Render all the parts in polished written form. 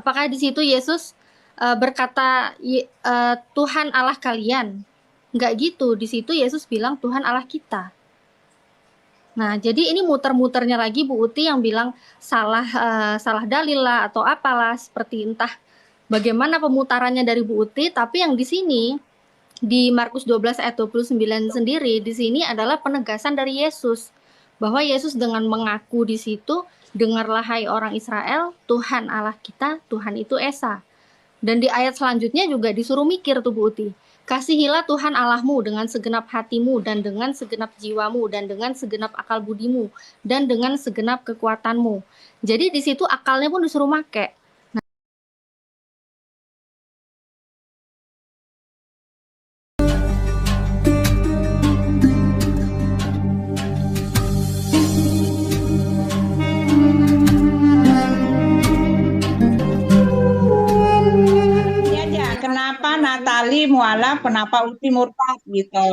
Apakah di situ Yesus berkata Tuhan Allah kalian? Enggak gitu. Di situ Yesus bilang Tuhan Allah kita. Nah, jadi ini muter-muternya lagi Bu Uti yang bilang salah dalil lah atau apalah, seperti entah bagaimana pemutarannya dari Bu Uti, tapi yang di sini di Markus 12 ayat 29 sendiri, di sini adalah penegasan dari Yesus bahwa Yesus dengan mengaku di situ, dengarlah hai orang Israel, Tuhan Allah kita, Tuhan itu Esa. Dan di ayat selanjutnya juga disuruh mikir tuh Bu Uti. Kasihilah Tuhan Allahmu dengan segenap hatimu dan dengan segenap jiwamu dan dengan segenap akal budimu dan dengan segenap kekuatanmu. Jadi di situ akalnya pun disuruh make. Kenapa Natali mualaf, kenapa Uti murtad gitu.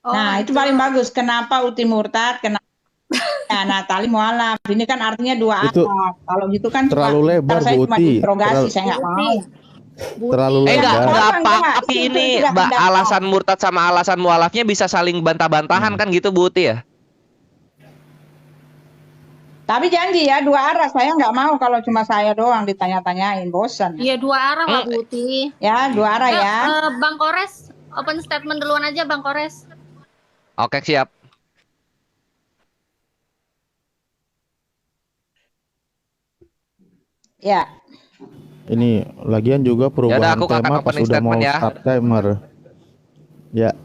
Nah, itu paling bagus. Kenapa Uti murtad, kenapa Natali mualaf. Ini kan artinya dua arah. Kalau gitu kan terlalu lebar, saya Bu cuma Uti. interogasi, saya nggak mau. Terlalu lebar. Enggak apa, tapi ini alasan murtad sama alasan mualafnya bisa saling bantah-bantahan kan gitu Bu Uti ya? Tapi janji ya, dua arah. Saya nggak mau kalau cuma saya doang ditanya-tanyain, bosan. Iya, dua arah lah Bu Uti. Ya, dua arah ya. Bang Kores, open statement duluan aja Bang Kores. Oke, siap. Ya. Ini lagian juga perubahan tema pas udah mau start timer. Ya.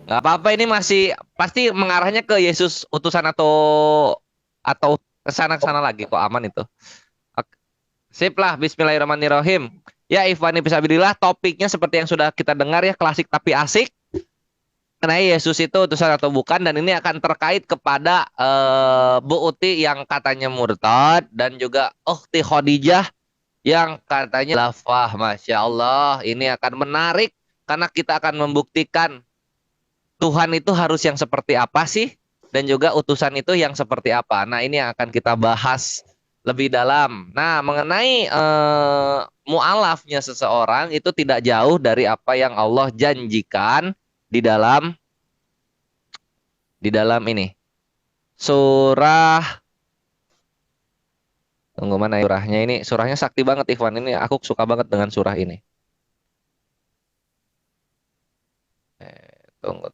Gak apa-apa, ini masih pasti mengarahnya ke Yesus utusan atau kesana lagi kok, aman itu. Sip lah, bismillahirrahmanirrahim. Ya Ikhwani fisabilillah, topiknya seperti yang sudah kita dengar ya, klasik tapi asik. Mengenai Yesus itu utusan atau bukan, dan ini akan terkait kepada Bu Uti yang katanya murtad dan juga Ukhti Khadijah yang katanya lafah. Masya Allah, ini akan menarik karena kita akan membuktikan Tuhan itu harus yang seperti apa sih, dan juga utusan itu yang seperti apa. Nah, ini yang akan kita bahas lebih dalam. Nah, mengenai mu'alafnya seseorang itu tidak jauh dari apa yang Allah janjikan di dalam ini. Surah, tunggu mana surahnya ini? Surahnya sakti banget Ikhwan, ini aku suka banget dengan surah ini. Tunggu.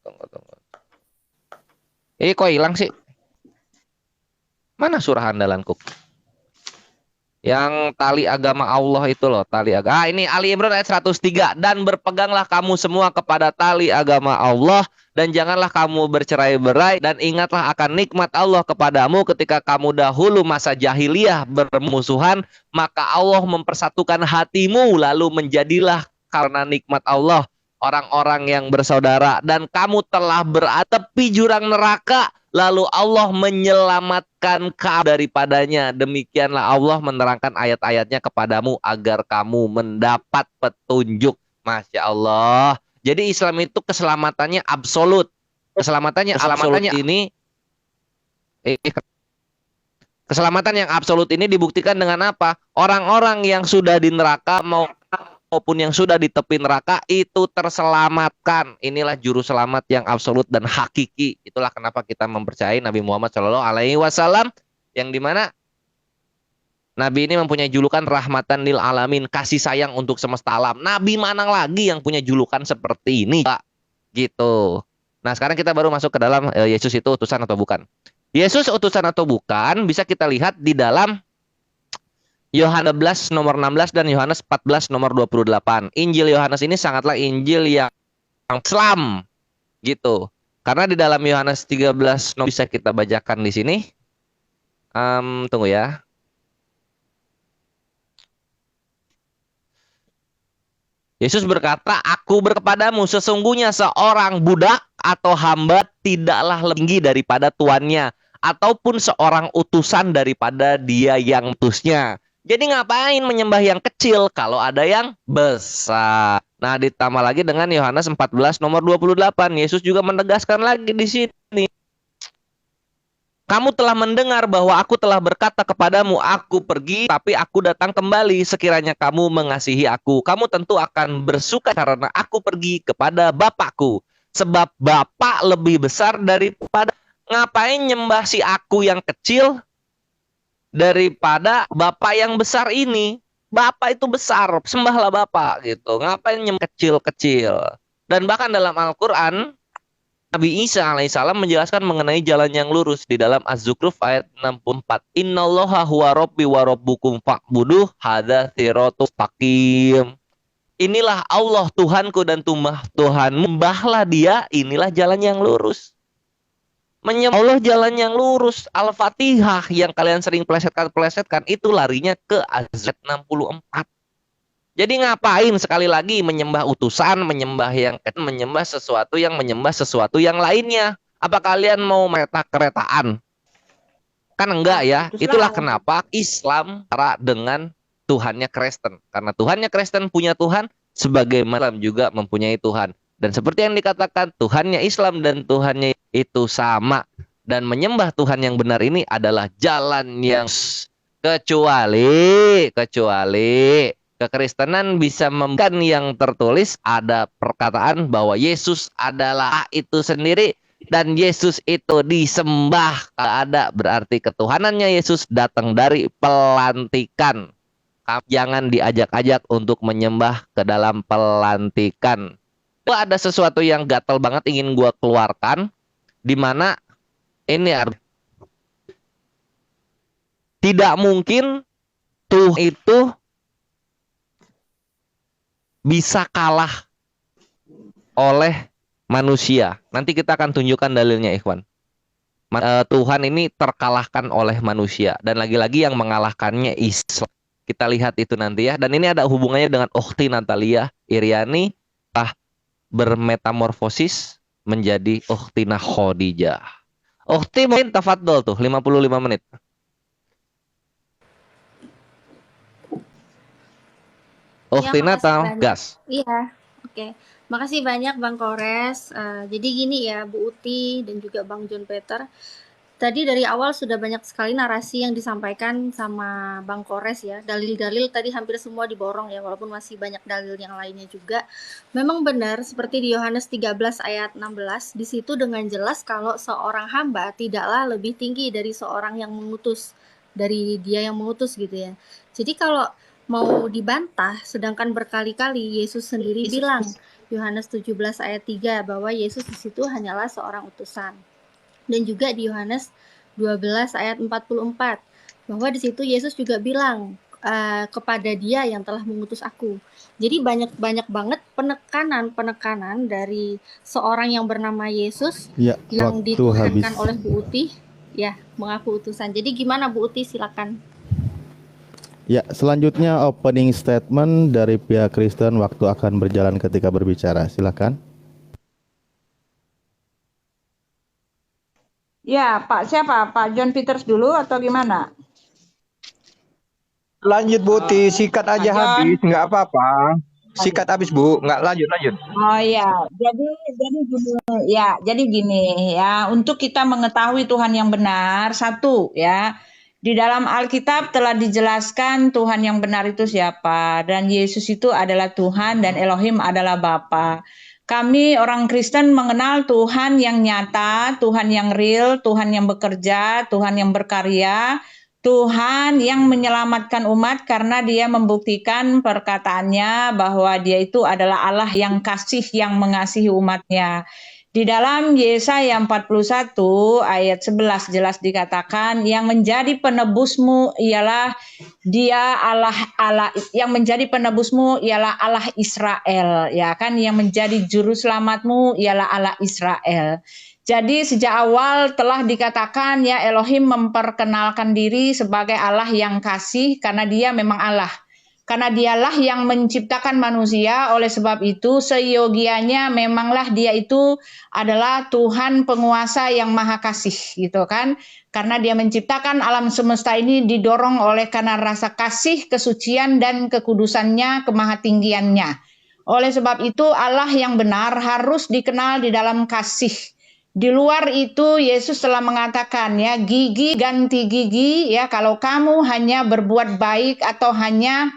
Kok hilang sih? Mana surah andalanku? Yang tali agama Allah itu loh, tali agama. Ini Ali Imran ayat 103. Dan berpeganglah kamu semua kepada tali agama Allah, dan janganlah kamu bercerai-berai, dan ingatlah akan nikmat Allah kepadamu ketika kamu dahulu masa jahiliyah bermusuhan, maka Allah mempersatukan hatimu, lalu menjadilah karena nikmat Allah orang-orang yang bersaudara, dan kamu telah berada tepi jurang neraka, lalu Allah menyelamatkan kamu daripadanya. Demikianlah Allah menerangkan ayat-ayatnya kepadamu agar kamu mendapat petunjuk. Masya Allah. Jadi Islam itu keselamatannya absolut. Keselamatannya ini keselamatan yang absolut ini dibuktikan dengan apa? Orang-orang yang sudah di neraka maupun yang sudah di tepi neraka itu terselamatkan. Inilah juru selamat yang absolut dan hakiki. Itulah kenapa kita mempercayai Nabi Muhammad SAW, yang dimana Nabi ini mempunyai julukan rahmatan lil alamin, kasih sayang untuk semesta alam. Nabi mana lagi yang punya julukan seperti ini, Pak? Gitu. Nah, sekarang kita baru masuk ke dalam Yesus itu utusan atau bukan. Yesus utusan atau bukan bisa kita lihat di dalam Yohanes 11 nomor 16 dan Yohanes 14 nomor 28. Injil Yohanes ini sangatlah Injil yang Islam gitu. Karena di dalam Yohanes 13 bisa kita bacakan di sini. Tunggu ya. Yesus berkata, aku berkepadamu, sesungguhnya seorang budak atau hamba tidaklah lebih tinggi daripada tuannya, ataupun seorang utusan daripada dia yang utusnya. Jadi ngapain menyembah yang kecil kalau ada yang besar? Nah, ditambah lagi dengan Yohanes 14 nomor 28. Yesus juga menegaskan lagi di sini. Kamu telah mendengar bahwa aku telah berkata kepadamu, aku pergi, tapi aku datang kembali. Sekiranya kamu mengasihi aku, kamu tentu akan bersuka karena aku pergi kepada Bapakku. Sebab Bapak lebih besar daripada, ngapain nyembah si aku yang kecil daripada Bapak yang besar ini? Bapak itu besar, sembahlah Bapak gitu. Ngapain nyembah kecil-kecil? Dan bahkan dalam Al-Quran, Nabi Isa alaihissalam menjelaskan mengenai jalan yang lurus di dalam Az-Zukhruf ayat 64. Innallaha huwa rabbi wa rabbukum fa'buduh hadza siratul mustaqim. Inilah Allah Tuhanku dan Tuhan, membahlah dia, inilah jalan yang lurus. Menyembah Allah jalan yang lurus. Al-Fatihah yang kalian sering plesetkan itu larinya ke ayat 64. Jadi ngapain sekali lagi menyembah utusan, menyembah sesuatu yang lainnya? Apa kalian mau kereta-keretaan? Kan enggak ya. Itulah kenapa Islam cara dengan Tuhannya Kristen. Karena Tuhannya Kristen punya Tuhan, sebagaimana Islam juga mempunyai Tuhan. Dan seperti yang dikatakan, Tuhannya Islam dan Tuhannya itu sama. Dan menyembah Tuhan yang benar ini adalah jalan yang kecuali kekristenan bisa memberikan yang tertulis, ada perkataan bahwa Yesus adalah itu sendiri dan Yesus itu disembah. Ada berarti ketuhanannya Yesus datang dari pelantikan. Jangan diajak-ajak untuk menyembah ke dalam pelantikan. Ada sesuatu yang gatal banget ingin gua keluarkan, di mana ini tidak mungkin Tuhan itu bisa kalah oleh manusia. Nanti kita akan tunjukkan dalilnya, Ikhwan. Tuhan ini terkalahkan oleh manusia. Dan lagi-lagi yang mengalahkannya Islam. Kita lihat itu nanti ya. Dan ini ada hubungannya dengan Ukhti Natalia Iriani bermetamorfosis menjadi Ukhtina Khadijah. Ukhti mungkin tafadhol tuh 55 menit. Ukhtina gas. Iya, oke. Makasih banyak Bang Kores. Jadi gini ya Bu Uti dan juga Bang John Peter. Tadi dari awal sudah banyak sekali narasi yang disampaikan sama Bang Kores ya. Dalil-dalil tadi hampir semua diborong ya, walaupun masih banyak dalil yang lainnya juga. Memang benar seperti di Yohanes 13 ayat 16, di situ dengan jelas kalau seorang hamba tidaklah lebih tinggi dari seorang yang mengutus, dari dia yang mengutus gitu ya. Jadi kalau mau dibantah, sedangkan berkali-kali Yesus sendiri bilang, Yohanes 17 ayat 3, bahwa Yesus di situ hanyalah seorang utusan. Dan juga di Yohanes 12 ayat 44, bahwa di situ Yesus juga bilang kepada dia yang telah mengutus aku. Jadi banyak banget penekanan dari seorang yang bernama Yesus ya, yang ditekankan oleh Bu Uti, ya, mengaku utusan. Jadi gimana Bu Uti, silakan. Ya, selanjutnya opening statement dari pihak Kristen waktu akan berjalan ketika berbicara. Silakan. Ya, Pak siapa? Pak John Peters dulu atau gimana? Lanjut Bu Uti, sikat aja habis, nggak apa-apa. Sikat habis Bu, nggak lanjut. Oh ya, jadi gini ya, untuk kita mengetahui Tuhan yang benar, satu ya. Di dalam Alkitab telah dijelaskan Tuhan yang benar itu siapa, dan Yesus itu adalah Tuhan dan Elohim adalah Bapa. Kami orang Kristen mengenal Tuhan yang nyata, Tuhan yang real, Tuhan yang bekerja, Tuhan yang berkarya, Tuhan yang menyelamatkan umat karena dia membuktikan perkataannya bahwa dia itu adalah Allah yang kasih, yang mengasihi umatnya. Di dalam Yesaya 41 ayat 11 jelas dikatakan yang menjadi penebusmu ialah dia Allah yang menjadi penebusmu ialah Allah Israel, ya kan, yang menjadi juru selamatmu ialah Allah Israel. Jadi sejak awal telah dikatakan ya Elohim memperkenalkan diri sebagai Allah yang kasih karena dia memang Allah. Karena dialah yang menciptakan manusia, oleh sebab itu seyogianya memanglah dia itu adalah Tuhan penguasa yang maha kasih gitu kan. Karena dia menciptakan alam semesta ini didorong oleh karena rasa kasih, kesucian dan kekudusannya, kemahatinggiannya. Oleh sebab itu Allah yang benar harus dikenal di dalam kasih. Di luar itu Yesus telah mengatakan ya, gigi ganti gigi ya, kalau kamu hanya berbuat baik atau hanya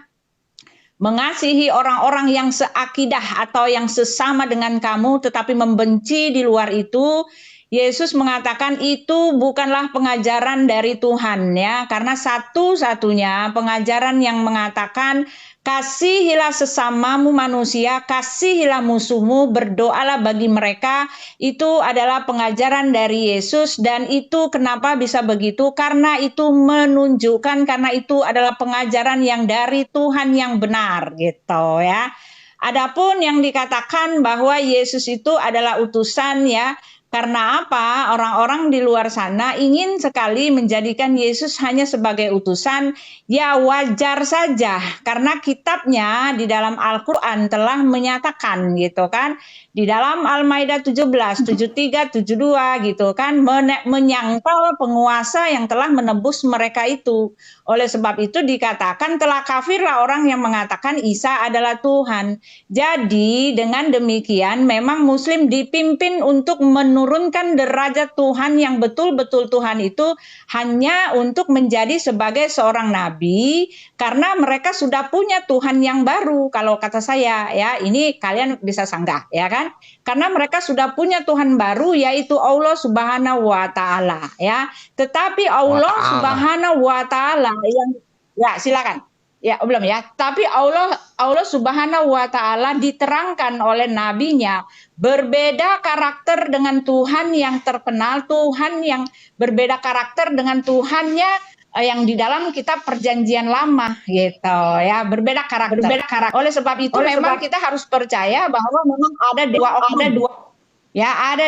mengasihi orang-orang yang seakidah atau yang sesama dengan kamu tetapi membenci di luar itu, Yesus mengatakan itu bukanlah pengajaran dari Tuhan ya, karena satu-satunya pengajaran yang mengatakan kasihilah sesamamu manusia, kasihilah musuhmu, berdoalah bagi mereka, itu adalah pengajaran dari Yesus. Dan itu kenapa bisa begitu? Karena itu menunjukkan, karena itu adalah pengajaran yang dari Tuhan yang benar gitu ya. Adapun yang dikatakan bahwa Yesus itu adalah utusan ya, karena apa? Orang-orang di luar sana ingin sekali menjadikan Yesus hanya sebagai utusan. Ya wajar saja, karena kitabnya di dalam Al-Quran telah menyatakan gitu kan. Di dalam Al-Maidah 17, 73, 72 gitu kan, menyangkal penguasa yang telah menebus mereka itu. Oleh sebab itu dikatakan telah kafirlah orang yang mengatakan Isa adalah Tuhan. Jadi dengan demikian memang Muslim dipimpin untuk menurunkan derajat Tuhan yang betul-betul Tuhan itu hanya untuk menjadi sebagai seorang nabi, karena mereka sudah punya Tuhan yang baru. Kalau kata saya ya, ini kalian bisa sanggah ya kan, karena mereka sudah punya Tuhan baru, yaitu Allah Subhanahu wa Ta'ala ya. Tetapi Allah Subhanahu wa Ta'ala yang ya silakan. Ya, belum ya. Tapi Allah Subhanahu wa Ta'ala diterangkan oleh nabinya berbeda karakter dengan Tuhan yang terkenal, Tuhan yang berbeda karakter dengan Tuhannya yang di dalam kitab Perjanjian Lama gitu ya, berbeda karakter. Oleh sebab itu memang kita harus percaya bahwa memang ada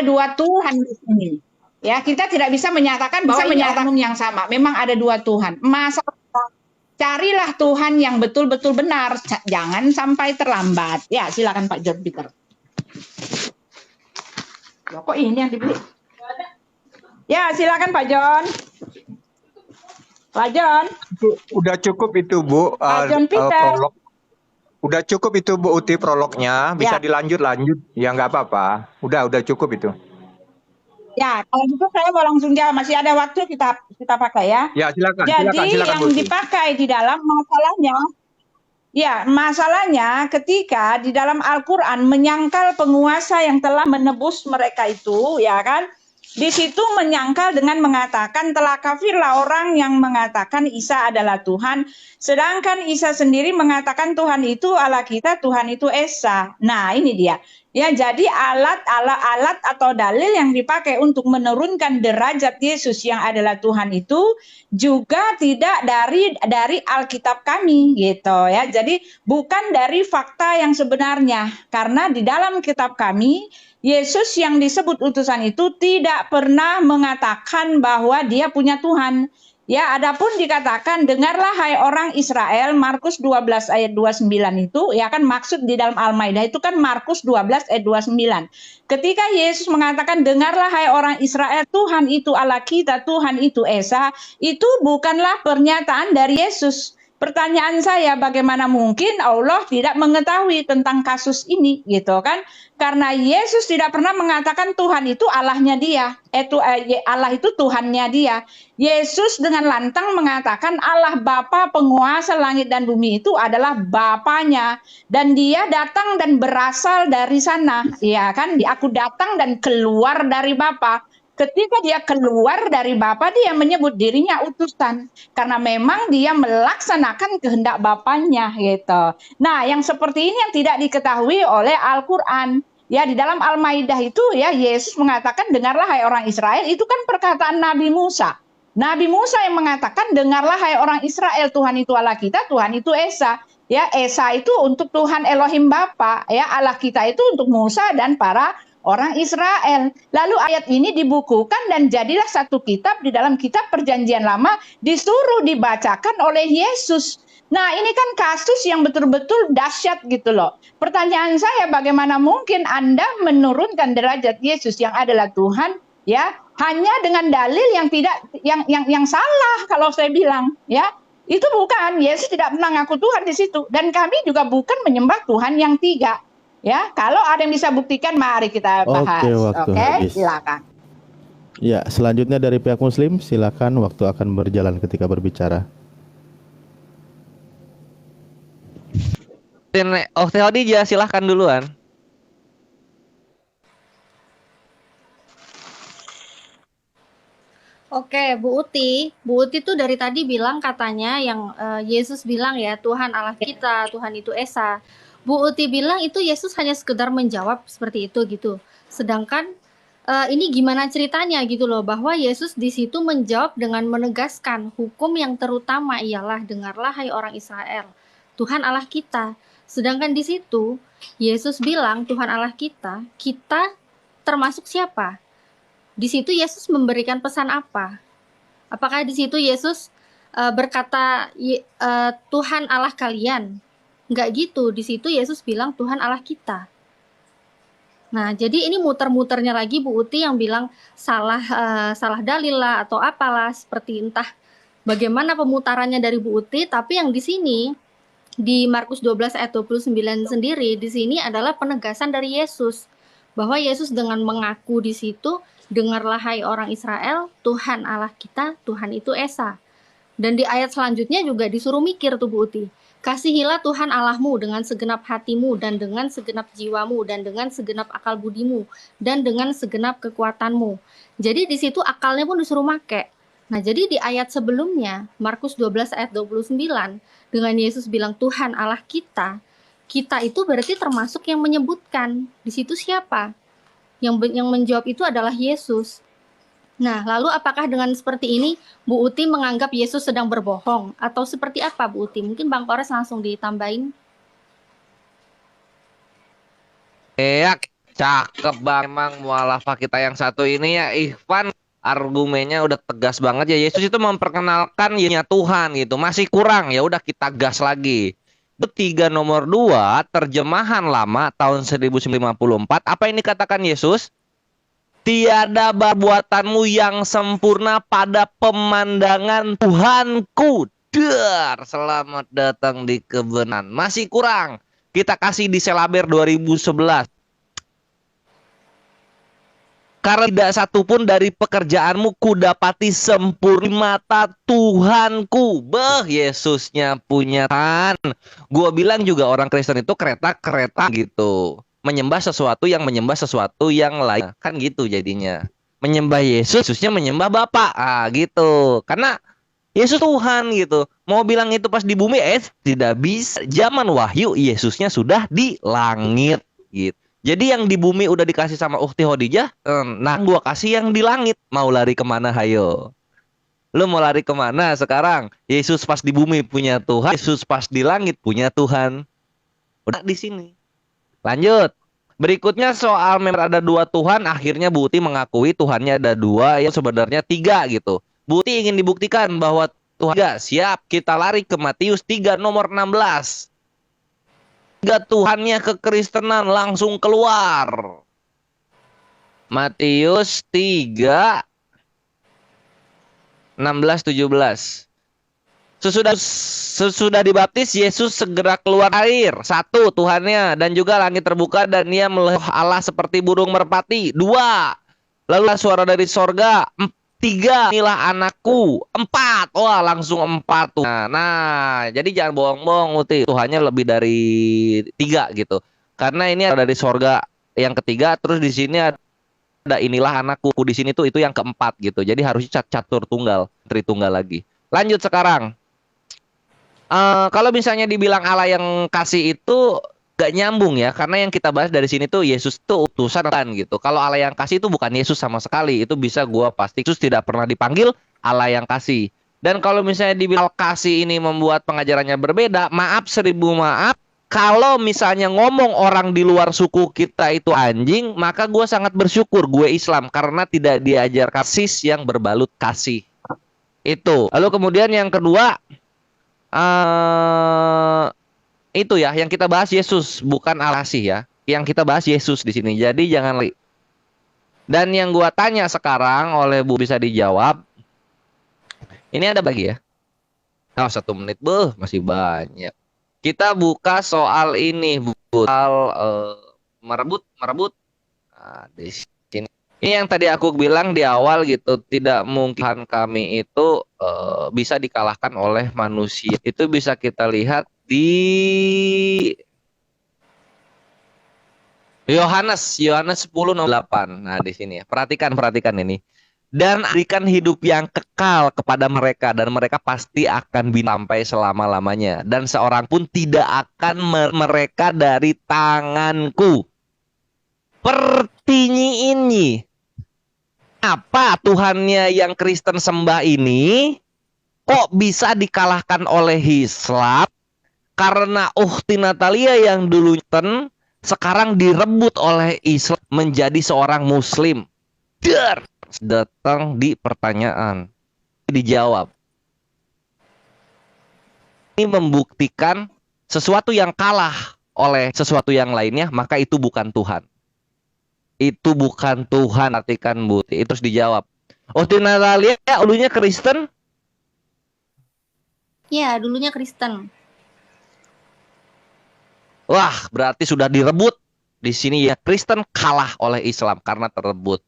dua Tuhan di sini. Ya, kita tidak bisa menyatakan bahwa ini oknum yang sama. Memang ada dua Tuhan. Carilah Tuhan yang betul-betul benar, jangan sampai terlambat. Ya, silakan Pak John Peter. Loh, kok ini yang dibeli? Ya, silakan Pak John. Pak John. Udah cukup itu, Bu. Pak John Peter. Prolog. Udah cukup itu, Bu Uti, prolognya. Bisa dilanjut. Ya, nggak apa-apa. Udah cukup itu. Ya, kalau gitu saya mau langsung jawab. Masih ada waktu, kita pakai ya. Ya, silakan. Jadi silakan, yang Bu. dipakai di dalam masalahnya ketika di dalam Al-Quran menyangkal penguasa yang telah menebus mereka itu, ya kan? Di situ menyangkal dengan mengatakan telah kafirlah orang yang mengatakan Isa adalah Tuhan, sedangkan Isa sendiri mengatakan Tuhan itu Allah kita, Tuhan itu Esa. Nah, ini dia. Ya, jadi alat atau dalil yang dipakai untuk menurunkan derajat Yesus yang adalah Tuhan itu juga tidak dari Alkitab kami gitu ya. Jadi bukan dari fakta yang sebenarnya, karena di dalam kitab kami Yesus yang disebut utusan itu tidak pernah mengatakan bahwa dia punya Tuhan. Ya, adapun dikatakan dengarlah hai orang Israel, Markus 12 ayat 29 itu ya kan, maksud di dalam Al-Maidah itu kan Markus 12 ayat 29. Ketika Yesus mengatakan dengarlah hai orang Israel, Tuhan itu Allah kita, Tuhan itu Esa, itu bukanlah pernyataan dari Yesus. Pertanyaan saya, bagaimana mungkin Allah tidak mengetahui tentang kasus ini gitu kan? Karena Yesus tidak pernah mengatakan Tuhan itu Allahnya dia. Allah itu Tuhannya dia. Yesus dengan lantang mengatakan Allah Bapa penguasa langit dan bumi itu adalah Bapanya, dan dia datang dan berasal dari sana. Ya kan? Aku datang dan keluar dari Bapa. Ketika dia keluar dari Bapa, dia menyebut dirinya utusan. Karena memang dia melaksanakan kehendak Bapanya gitu. Nah, yang seperti ini yang tidak diketahui oleh Al-Quran. Ya, di dalam Al-Maidah itu ya, Yesus mengatakan dengarlah hai orang Israel, itu kan perkataan Nabi Musa. Nabi Musa yang mengatakan dengarlah hai orang Israel, Tuhan itu Allah kita, Tuhan itu Esa. Ya, Esa itu untuk Tuhan Elohim Bapa, ya, Allah kita itu untuk Musa dan para orang Israel. Lalu ayat ini dibukukan dan jadilah satu kitab di dalam kitab Perjanjian Lama, disuruh dibacakan oleh Yesus. Nah, ini kan kasus yang betul-betul dahsyat gitu loh. Pertanyaan saya, bagaimana mungkin Anda menurunkan derajat Yesus yang adalah Tuhan ya hanya dengan dalil yang tidak yang salah kalau saya bilang ya. Itu bukan, Yesus tidak pernah ngaku Tuhan di situ, dan kami juga bukan menyembah Tuhan yang tiga. Ya, kalau ada yang bisa buktikan, mari kita bahas. Oke, waktu habis. Silakan. Ya, selanjutnya dari pihak Muslim, silakan, waktu akan berjalan ketika berbicara. Oh, Teh Khadijah, silahkan duluan. Oke, Bu Uti tuh dari tadi bilang katanya yang Yesus bilang ya, Tuhan Allah kita, Tuhan itu Esa. Bu Uti bilang itu Yesus hanya sekedar menjawab seperti itu gitu. Sedangkan ini gimana ceritanya gitu loh, bahwa Yesus di situ menjawab dengan menegaskan hukum yang terutama ialah dengarlah hai orang Israel, Tuhan Allah kita. Sedangkan di situ Yesus bilang Tuhan Allah kita termasuk siapa? Di situ Yesus memberikan pesan apa? Apakah di situ Yesus berkata Tuhan Allah kalian? Enggak gitu. Di situ Yesus bilang Tuhan Allah kita. Nah, jadi ini muter-muternya lagi Bu Uti yang bilang salah dalil lah atau apalah, seperti entah bagaimana pemutarannya dari Bu Uti, tapi yang di sini di Markus 12 ayat 29 sendiri di sini adalah penegasan dari Yesus bahwa Yesus dengan mengaku di situ, dengarlah hai orang Israel, Tuhan Allah kita, Tuhan itu Esa. Dan di ayat selanjutnya juga disuruh mikir tuh Bu Uti. Kasihilah Tuhan Allahmu dengan segenap hatimu dan dengan segenap jiwamu dan dengan segenap akal budimu dan dengan segenap kekuatanmu. Jadi di situ akalnya pun disuruh make. Nah, jadi di ayat sebelumnya, Markus 12 ayat 29, dengan Yesus bilang Tuhan Allah kita itu berarti termasuk yang menyebutkan. Di situ siapa? Yang menjawab itu adalah Yesus. Nah, lalu apakah dengan seperti ini Bu Uti menganggap Yesus sedang berbohong atau seperti apa Bu Uti? Mungkin Bang Kores langsung ditambahin. Ya, cakep Bang. Emang mualafah kita yang satu ini ya, Ikhwan, argumennya udah tegas banget ya. Yesus itu memperkenalkan ya Tuhan gitu. Masih kurang, ya udah kita gas lagi. Ketiga nomor 2, terjemahan lama tahun 1954. Apa yang dikatakan Yesus? Tiada perbuatanmu yang sempurna pada pemandangan Tuhanku. Dar, selamat datang di kebenaran. Masih kurang. Kita kasih di Selaber 2011. Karena tidak satu pun dari pekerjaanmu kudapati sempurna mata Tuhanku. Yesusnya punya Tuhan. Gua bilang juga orang Kristen itu kereta gitu. Menyembah sesuatu yang lain. Kan gitu jadinya. Menyembah Yesusnya menyembah Bapa. Gitu. Karena Yesus Tuhan gitu. Mau bilang itu pas di bumi, tidak bisa. Zaman Wahyu, Yesusnya sudah di langit gitu. Jadi yang di bumi udah dikasih sama Ukhti Khadijah, nah gua kasih yang di langit. Mau lari kemana, hayo? Lu mau lari kemana sekarang? Yesus pas di bumi punya Tuhan, Yesus pas di langit punya Tuhan. Udah di sini. Lanjut. Berikutnya soal memang ada 2 Tuhan, akhirnya Bu Uti mengakui Tuhannya ada 2, yang sebenarnya 3 gitu. Bu Uti ingin dibuktikan bahwa Tuhan 3. Siap, kita lari ke Matius 3 nomor 16. 3 Tuhannya kekristenan langsung keluar. Matius 3 16-17. Sesudah dibaptis, Yesus segera keluar air. 1 Tuhannya, dan juga langit terbuka dan ia melihat Allah seperti burung merpati. 2. Lalu suara dari sorga. 3. Inilah anakku. 4. Wah, langsung 4 tuh. Nah, jadi jangan bohong-bohong Uti. Tuhannya lebih dari 3 gitu. Karena ini ada dari sorga yang ketiga, terus di sini ada inilah anakku. Di sini tuh itu yang keempat gitu. Jadi harusnya catur tunggal, tritunggal lagi. Lanjut sekarang. Kalau misalnya dibilang Allah yang kasih itu gak nyambung ya, karena yang kita bahas dari sini tuh Yesus tuh utusan kan gitu. Kalau Allah yang kasih itu bukan Yesus sama sekali, itu bisa gua pasti Yesus tidak pernah dipanggil Allah yang kasih. Dan kalau misalnya dibilang kasih ini membuat pengajarannya berbeda, maaf 1000 maaf. Kalau misalnya ngomong orang di luar suku kita itu anjing, maka gua sangat bersyukur gue Islam karena tidak diajar kasih yang berbalut kasih. Itu. Lalu kemudian yang kedua, itu ya yang kita bahas Yesus, bukan Allah sih ya. Yang kita bahas Yesus di sini. Jadi jangan. Dan yang gua tanya sekarang oleh Bu bisa dijawab. Ini ada bagi ya. 1 menit, masih banyak. Kita buka soal ini, Bu. Soal merebut. Nah, di sini. Ini yang tadi aku bilang di awal gitu, tidak mungkin kami itu bisa dikalahkan oleh manusia. Itu bisa kita lihat di Yohanes 10:8. Nah, di sini ya. Perhatikan ini. Dan berikan hidup yang kekal kepada mereka, dan mereka pasti akan sampai selama-lamanya, dan seorang pun tidak akan mereka dari tanganku. Pertinyi ini apa Tuhannya yang Kristen sembah ini kok bisa dikalahkan oleh Islam? Karena Ukhti Natalia yang dulu sekarang direbut oleh Islam menjadi seorang Muslim. Datang di pertanyaan, dijawab. Ini membuktikan sesuatu yang kalah oleh sesuatu yang lainnya, maka itu bukan Tuhan. Itu bukan Tuhan, artikan bukti. Itu harus dijawab. Ukhti Natalia dulunya Kristen? Ya, dulunya Kristen. Wah, berarti sudah direbut. Di sini ya Kristen kalah oleh Islam karena terebut.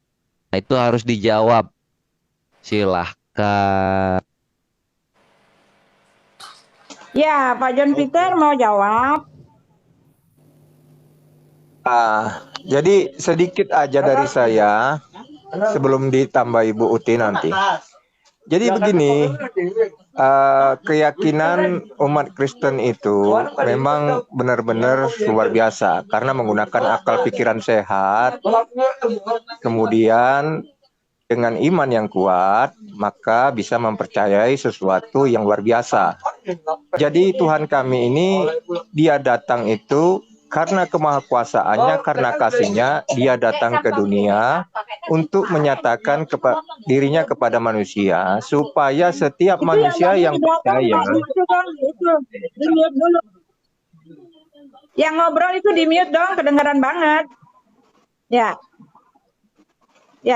Nah, itu harus dijawab. Silahkan. Ya, Pak John Peter mau jawab. Jadi sedikit aja dari saya sebelum ditambah Ibu Uti nanti. Jadi begini, keyakinan umat Kristen itu memang benar-benar luar biasa karena menggunakan akal pikiran sehat, kemudian dengan iman yang kuat, maka bisa mempercayai sesuatu yang luar biasa. Jadi Tuhan kami ini, Dia datang itu karena kemahakuasaannya, karena kasihnya, Dia datang ke dunia untuk menyatakan dirinya kepada manusia, supaya setiap manusia yang percaya. Yang ngobrol itu di mute dong, kedengaran banget. Ya,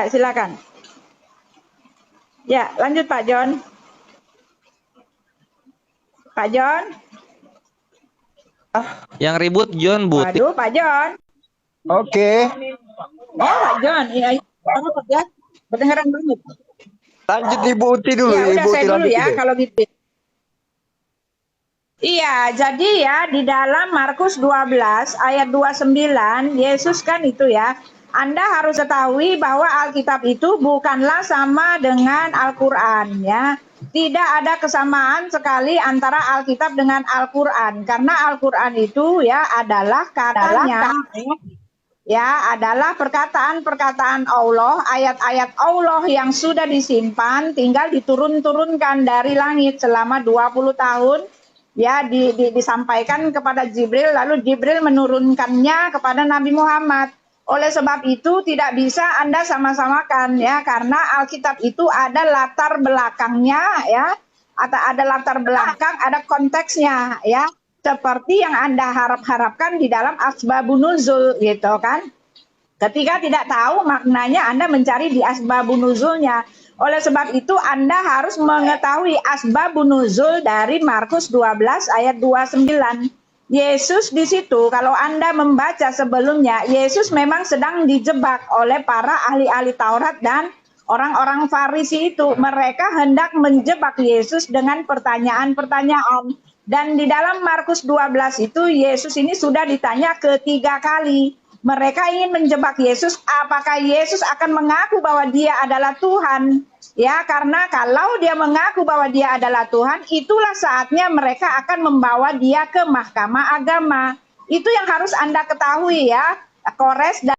silakan. Ya, lanjut Pak John. Pak John. Yang ribut John Buti. Waduh, Pak John. Oke. Oh, Pak John. Iya, ya. Kedengaran banget. Lanjut Ibu Uti dulu. Ya, udah Ibu saya Uti dulu ya, dulu. kalau gitu. Iya, jadi ya di dalam Markus 12 ayat 29, Yesus kan itu ya, Anda harus ketahui bahwa Alkitab itu bukanlah sama dengan Al-Quran ya. Tidak ada kesamaan sekali antara Alkitab dengan Al-Quran. Karena Al-Quran itu ya adalah katanya, ya adalah perkataan-perkataan Allah, ayat-ayat Allah yang sudah disimpan, tinggal diturun-turunkan dari langit selama 20 tahun. Ya disampaikan kepada Jibril, lalu Jibril menurunkannya kepada Nabi Muhammad. Oleh sebab itu tidak bisa Anda sama-samakan ya, karena Alkitab itu ada latar belakangnya ya, atau ada latar belakang, ada konteksnya ya, seperti yang Anda harapkan di dalam Asbabun Nuzul gitu kan. Ketika tidak tahu maknanya, Anda mencari di Asbabun Nuzulnya. Oleh sebab itu Anda harus mengetahui Asbabun Nuzul dari Markus 12 ayat 29. Yesus di situ, kalau Anda membaca sebelumnya, Yesus memang sedang dijebak oleh para ahli-ahli Taurat dan orang-orang Farisi itu. Mereka hendak menjebak Yesus dengan pertanyaan-pertanyaan. Dan di dalam Markus 12 itu, Yesus ini sudah ditanya ketiga kali. Mereka ingin menjebak Yesus, apakah Yesus akan mengaku bahwa Dia adalah Tuhan? Ya, karena kalau dia mengaku bahwa dia adalah Tuhan, itulah saatnya mereka akan membawa dia ke mahkamah agama. Itu yang harus Anda ketahui ya. Kores dan